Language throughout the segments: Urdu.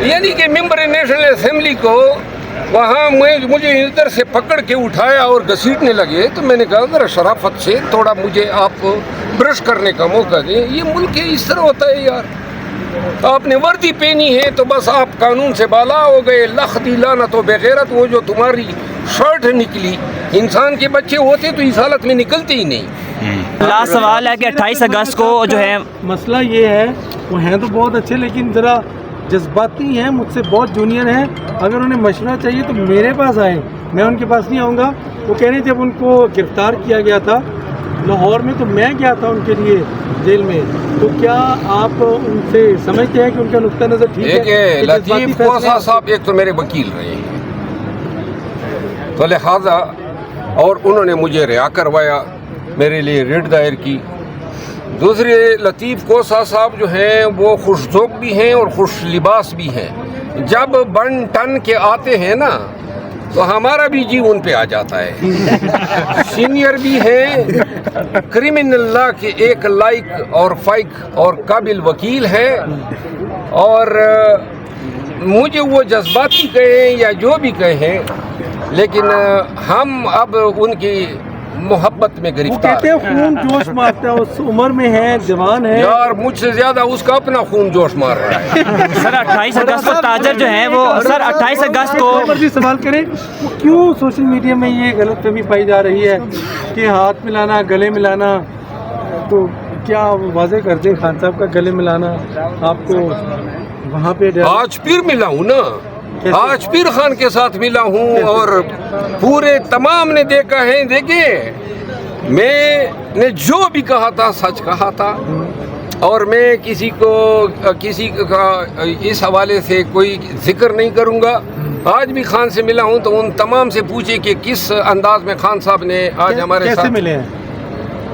یعنی کہ ممبر نیشنل اسمبلی کو وہاں مجھے ادھر سے پکڑ کے اٹھایا اور گھسیٹنے لگے، تو میں نے کہا ذرا شرافت سے تھوڑا مجھے آپ برش کرنے کا موقع دیں. یہ ملک اس طرح ہوتا ہے یار. آپ نے وردی پہنی ہے تو بس آپ قانون سے بالا ہو گئے. لخ دی لعنت و بغیرت. وہ جو تمہاری شرٹ نکلی، انسان کے بچے ہوتے تو اس حالت میں نکلتے ہی نہیں. لاسٹ سوال ہے کہ 28 اگست کو جو ہے مسئلہ یہ ہے، وہ ہیں تو بہت اچھے لیکن ذرا جذباتی ہیں، مجھ سے بہت جونیئر ہیں. اگر انہیں مشورہ چاہیے تو میرے پاس آئیں، میں ان کے پاس نہیں آؤں گا. وہ کہہ رہے جب ان کو گرفتار کیا گیا تھا لاہور میں تو میں گیا تھا ان کے لیے جیل میں، تو کیا آپ ان سے سمجھتے ہیں کہ ان کا نقطہ نظر ٹھیک ہے؟ دیکھیں لطیف کوسا صاحب ایک تو میرے وکیل رہے ہیں، تو لہٰذا اور انہوں نے مجھے رہا کروایا، میرے لیے ریٹ دائر کی. دوسرے لطیف کوسا صاحب جو ہیں وہ خوش ذوق بھی ہیں اور خوش لباس بھی ہیں. جب بن ٹن کے آتے ہیں نا تو ہمارا بھی جی ان پہ آ جاتا ہے. سینئر بھی ہیں، کرمنل لا کے ایک لائق اور فائق اور قابل وکیل ہیں، اور مجھے وہ جذباتی کہیں یا جو بھی کہیں، لیکن ہم اب ان کی محبت میں وہ گرفتار کہتے ہیں خون جوش مارتا ہے، اس عمر میں ہے، جوان ہے. یار مجھ سے زیادہ اس کا اپنا خون جوش مار رہا ہے. سر 28 اگست کو تاجر جو ہیں وہ سر 28 اگست کو مرضی سوال کریں، وہ کیوں سوشل میڈیا میں یہ غلط فہمی پائی جا رہی ہے کہ ہاتھ ملانا، گلے ملانا، تو کیا واضح کر دیں خان صاحب کا گلے ملانا آپ کو وہاں پہ آج پھر ملا ہوں نا، آج پھر خان کے ساتھ ملا ہوں، اور پورے تمام نے دیکھا ہے. دیکھیں میں نے جو بھی کہا تھا سچ کہا تھا، اور میں کسی کا اس حوالے سے کوئی ذکر نہیں کروں گا. آج بھی خان سے ملا ہوں تو ان تمام سے پوچھے کہ کس انداز میں خان صاحب نے آج ہمارے ساتھ ملے ہیں.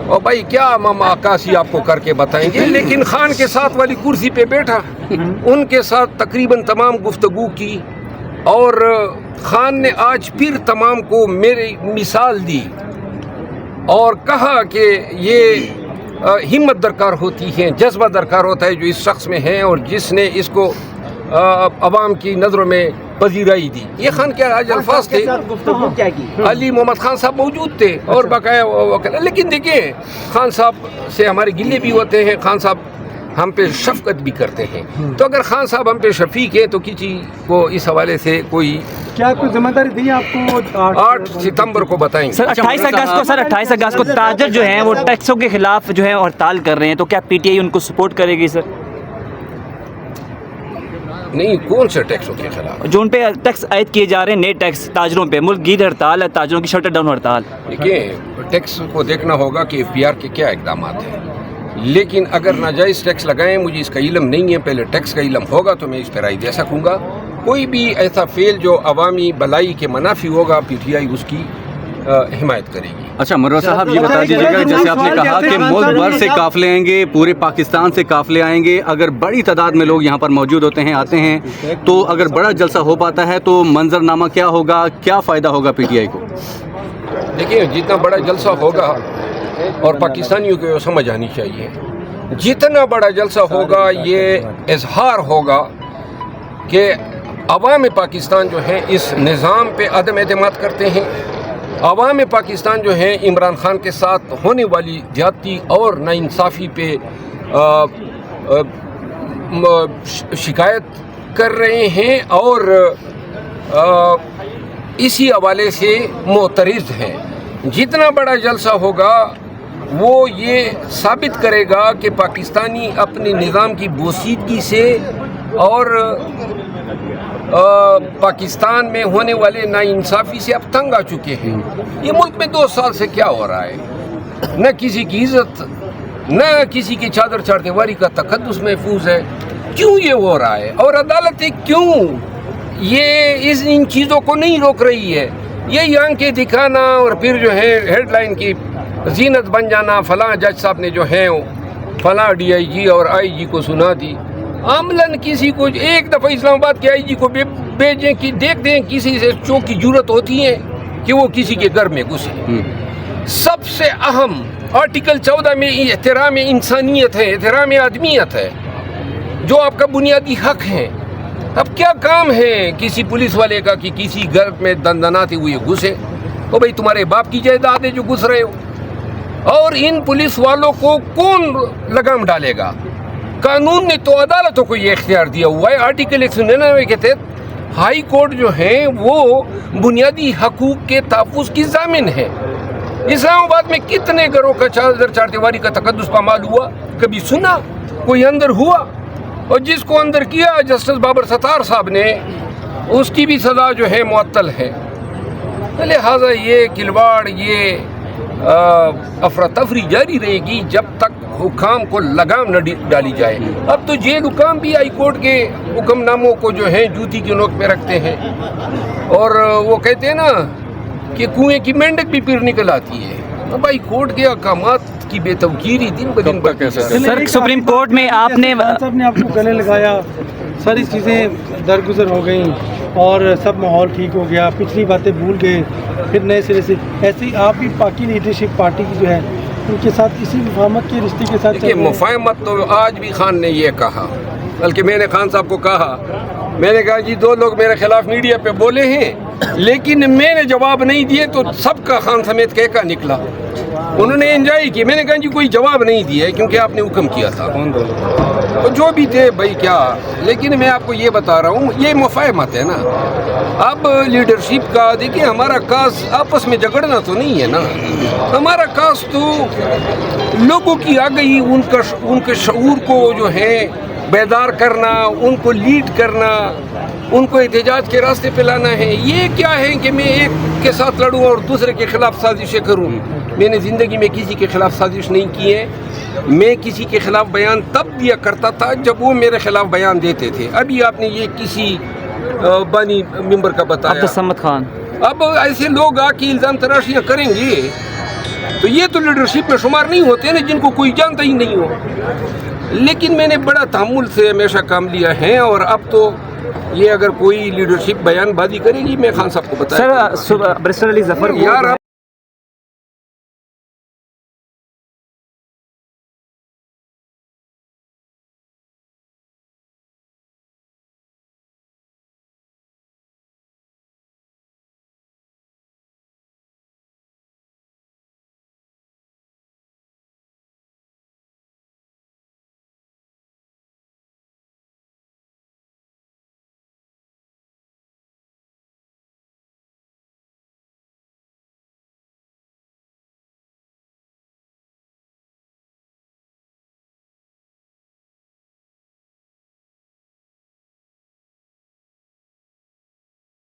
اور بھائی کیا ماما عکاسی آپ کو کر کے بتائیں گے، لیکن خان کے ساتھ والی کرسی پہ بیٹھا، ان کے ساتھ تقریباً تمام گفتگو کی، اور خان نے آج پھر تمام کو میری مثال دی اور کہا کہ یہ ہمت درکار ہوتی ہے، جذبہ درکار ہوتا ہے جو اس شخص میں ہے اور جس نے اس کو عوام کی نظروں میں پذیرائی دی. یہ خان کے آج الفاظ تھے. علی محمد خان صاحب موجود تھے اور بقایا. لیکن دیکھیں خان صاحب سے ہمارے گلے بھی ہوتے ہیں، خان صاحب ہم پہ شفقت بھی کرتے ہیں. تو اگر خان صاحب ہم پہ شفیق ہیں تو کسی کو اس حوالے سے کوئی ذمہ داری دی آپ کو 8 ستمبر کو بتائیں گے. سر 28 اگست کو تاجر جو ہیں وہ ٹیکسوں کے خلاف جو ہے ہڑتال کر رہے ہیں، تو کیا پی ٹی آئی ان کو سپورٹ کرے گی؟ سر نہیں، کون سے ٹیکسوں کے خلاف؟ جو ان پہ ٹیکس عائد کیے جا رہے ہیں، نئے ٹیکس تاجروں پہ. ملک گیر ہڑتال ہے، تاجروں کی شٹر ڈاؤن ہڑتال. دیکھیں ٹیکس کو دیکھنا ہوگا کہ ایف پی آر کے کیا اقدامات ہیں، لیکن اگر ناجائز ٹیکس لگائیں، مجھے اس کا علم نہیں ہے، پہلے ٹیکس کا علم ہوگا تو میں اس پہ رائے دے سکوں گا. کوئی بھی ایسا فعل جو عوامی بھلائی کے منافی ہوگا، پی ٹی آئی اس کی حمایت کرے گی. اچھا مروہ صاحب یہ بتا دیجیے گا، جیسے آپ نے کہا کہ ملک بھر سے قافلے آئیں گے، پورے پاکستان سے قافلے آئیں گے، اگر بڑی تعداد میں لوگ یہاں پر موجود ہوتے ہیں، آتے ہیں، تو اگر بڑا جلسہ ہو پاتا ہے تو منظرنامہ کیا ہوگا، کیا فائدہ ہوگا پی ٹی آئی کو؟ دیکھیں جتنا بڑا جلسہ ہوگا، اور پاکستانیوں کو سمجھ آنی چاہیے، جتنا بڑا جلسہ ہوگا یہ اظہار ہوگا کہ عوام پاکستان جو ہیں اس نظام پہ عدم اعتماد کرتے ہیں. عوام پاکستان جو ہیں عمران خان کے ساتھ ہونے والی زیادتی اور ناانصافی پہ شکایت کر رہے ہیں، اور اسی حوالے سے معترض ہیں. جتنا بڑا جلسہ ہوگا وہ یہ ثابت کرے گا کہ پاکستانی اپنے نظام کی بوسیدگی سے اور پاکستان میں ہونے والے ناانصافی سے اب تنگ آ چکے ہیں. یہ ملک میں 2 سال سے کیا ہو رہا ہے؟ نہ کسی کی عزت، نہ کسی کی چادر چاڑ دیواری کا تقدس محفوظ ہے. کیوں یہ ہو رہا ہے؟ اور عدالتیں کیوں یہ ان چیزوں کو نہیں روک رہی ہے؟ یہی آنکھیں دکھانا اور پھر جو ہے ہیڈ لائن کی زینت بن جانا، فلاں جج صاحب نے جو ہے فلاں ڈی آئی جی اور آئی جی کو سنا دی. عملاً کسی کو ایک دفعہ اسلام آباد کے آئی جی کو بھیجیں کہ دیکھ دیں کسی سے چوک کی ضرورت ہوتی ہے کہ وہ کسی کے گھر میں گھسے. سب سے اہم آرٹیکل 14 میں احترام انسانیت ہے، احترام آدمیت ہے، جو آپ کا بنیادی حق ہے. اب کیا کام ہے کسی پولیس والے کا کہ کسی گھر میں دندناتے ہوئے گھسے؟ تو بھائی تمہارے باپ کی جائیداد ہے جو گھس رہے ہو، اور ان پولیس والوں کو کون لگام ڈالے گا؟ قانون نے تو عدالتوں کو یہ اختیار دیا ہوا ہے۔ آرٹیکل 199 کے تحت ہائی کورٹ جو ہیں وہ بنیادی حقوق کے تحفظ کی ضامن ہے۔ اسلام آباد میں کتنے گھروں کا چار دیواری کا تقدس پامال ہوا؟ کبھی سنا کوئی اندر ہوا؟ اور جس کو اندر کیا جسٹس بابر ستار صاحب نے، اس کی بھی سزا جو ہے معطل ہے۔ لہٰذا یہ کھلواڑ، یہ افراتفری جاری رہے گی جب تک حکام کو لگام نہ ڈالی جائے۔ اب تو جیل حکام بھی ہائی کورٹ کے حکم ناموں کو جو ہے جوتی کی نوک پہ رکھتے ہیں، اور وہ کہتے ہیں نا کہ کنویں کی مینڈک بھی پھر نکل آتی ہے۔ اب ہائی کورٹ کے احکامات کی بے توقیری دن بدن بڑھتی جا رہی ہے۔ سر سپریم کورٹ میں آپ نے صاحب نے آپ کو گلے لگایا، ساری چیزیں درگزر ہو گئیں اور سب ماحول ٹھیک ہو گیا، پچھلی باتیں بھول گئے، پھر نئے سرے سے ایسے ہی آپ بھی پاکی لیڈرشپ پارٹی کی جو ہے ان کے ساتھ اسی مفاہمت کے رشتے کے ساتھ دیکھیے، مفاہمت تو آج بھی خان نے یہ کہا، بلکہ میں نے خان صاحب کو کہا، میں نے کہا جی 2 لوگ میرے خلاف میڈیا پہ بولے ہیں لیکن میں نے جواب نہیں دیے تو سب کا خان سمیت کہہ کا نکلا۔ انہوں نے انجوائے کی، میں نے کہا جی کوئی جواب نہیں دیا کیونکہ آپ نے حکم کیا تھا، اور جو بھی تھے بھائی کیا، لیکن میں آپ کو یہ بتا رہا ہوں یہ مفاہمت ہے نا۔ اب لیڈرشپ کا دیکھیں، ہمارا کاز آپس میں جھگڑنا تو نہیں ہے نا، ہمارا کاز تو لوگوں کی آگئی، ان کے شعور کو جو ہے بیدار کرنا، ان کو لیڈ کرنا، ان کو احتجاج کے راستے پہ لانا ہے۔ یہ کیا ہے کہ میں ایک کے ساتھ لڑوں اور دوسرے کے خلاف سازشیں کروں؟ میں نے زندگی میں کسی کے خلاف سازش نہیں کی ہے۔ میں کسی کے خلاف بیان تب دیا کرتا تھا جب وہ میرے خلاف بیان دیتے تھے۔ ابھی آپ نے یہ کسی بانی ممبر کا بتایا، عبدالصمد خان۔ اب ایسے لوگ آ کے الزام تراشیاں کریں گے تو یہ تو لیڈرشپ میں شمار نہیں ہوتے نا، جن کو کوئی جانتا ہی نہیں ہو۔ لیکن میں نے بڑا تحمل سے ہمیشہ کام لیا ہے، اور اب تو یہ اگر کوئی لیڈرشپ بیان بازی کرے گی میں خان صاحب کو بتایا سر، برسٹر علی ظفر یار